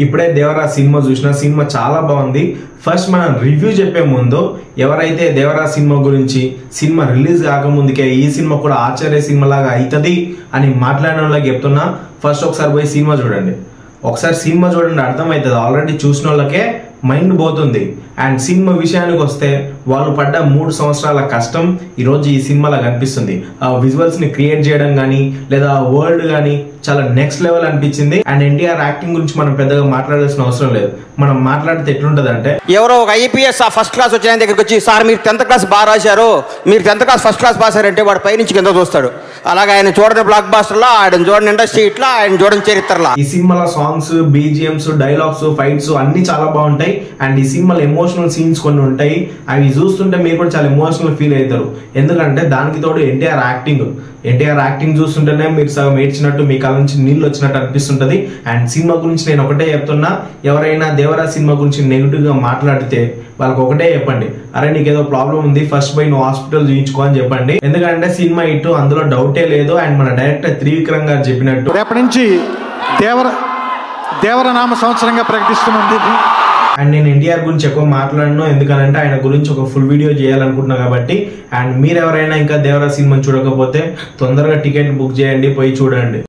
ఇప్పుడే దేవరా సినిమా చూసిన సినిమా చాలా బాగుంది. ఫస్ట్ మనం రివ్యూ చెప్పే ముందు ఎవరైతే దేవరా సినిమా గురించి సినిమా రిలీజ్ కాకముందుకే ఈ సినిమా కూడా ఆచార్య సినిమా లాగా అవుతుంది అని మాట్లాడిన వాళ్ళకి చెప్తున్నా, ఫస్ట్ ఒకసారి పోయి సినిమా చూడండి. ఒకసారి సినిమా చూడండి, అర్థమవుతుంది. ఆల్రెడీ చూసిన వాళ్ళకే మైండ్ పోతుంది. అండ్ సినిమా విషయానికి వస్తే వాళ్ళు పడ్డ 3 సంవత్సరాల కష్టం ఈరోజు ఈ సినిమాలో కనిపిస్తుంది. ఆ విజువల్స్ ని క్రియేట్ చేయడం కానీ లేదా వరల్డ్ కానీ చాలా నెక్స్ట్ లెవెల్ అనిపించింది. అండ్ ఎన్టీఆర్ యాక్టింగ్ గురించి మనం పెద్దగా మాట్లాడాల్సిన అవసరం లేదు. మనం మాట్లాడితే ఎట్లుంటది అంటే, ఎవరో ఒక ఐపీఎస్ ఫస్ట్ క్లాస్ వచ్చిన దగ్గరికి వచ్చి, సార్ మీరు 10th క్లాస్ బాగా రాశారు, మీరు 10th class first class pass అయ్యారంటే వాడు పైనుంచి కింద చూస్తాడు. అలాగే ఆయన చూడని బ్లాక్ బాస్టర్లా, ఆయన చూడని ఇండస్ట్రీ ఇట్లా, ఆయన చూడని చరిత్రలా. ఈ సినిమాలో సాంగ్స్, బీజిఎంస్, డైలాగ్స్, ఫైట్స్ అన్ని చాలా బాగుంటాయి. అండ్ ఈ సినిమాలో ఎమోషనల్ సీన్స్ కొన్ని ఉంటాయి. అవి చూస్తుంటే మీరు కూడా చాలా ఎమోషనల్ ఫీల్ అవుతారు. ఎందుకంటే దానికి తోడు ఎన్టీఆర్ యాక్టింగ్ చూస్తుంటేనే మీరు సగం ఏడ్చినట్టు, మీ కళ్ళ నుంచి నీళ్ళు వచ్చినట్టు అనిపిస్తుంటది. అండ్ సినిమా గురించి నేను ఒకటే చెప్తున్నా, ఎవరైనా దేవరా సినిమా గురించి నెగిటివ్ గా మాట్లాడితే వాళ్ళకి ఒకటే చెప్పండి, అరే నీకేదో ప్రాబ్లం ఉంది, ఫస్ట్ పోయి నువ్వు హాస్పిటల్ చూయించుకో అని చెప్పండి. ఎందుకంటే సినిమా ఇటు అందులో డౌటే లేదు. అండ్ మన డైరెక్టర్ త్రివిక్రమ్ గారు చెప్పినట్టు రేపటి నుంచి దేవర నామ సంవత్సరంగా ప్రకటిస్తున్నది. అండ్ నేను ఎన్టీఆర్ గురించి ఎక్కువ మాట్లాడను, ఎందుకంటే ఆయన గురించి ఒక ఫుల్ వీడియో చేయాలనుకుంటున్నా కాబట్టి. అండ్ మీరు ఎవరైనా ఇంకా దేవరా సినిమా చూడకపోతే తొందరగా టికెట్ బుక్ చేయండి, పోయి చూడండి.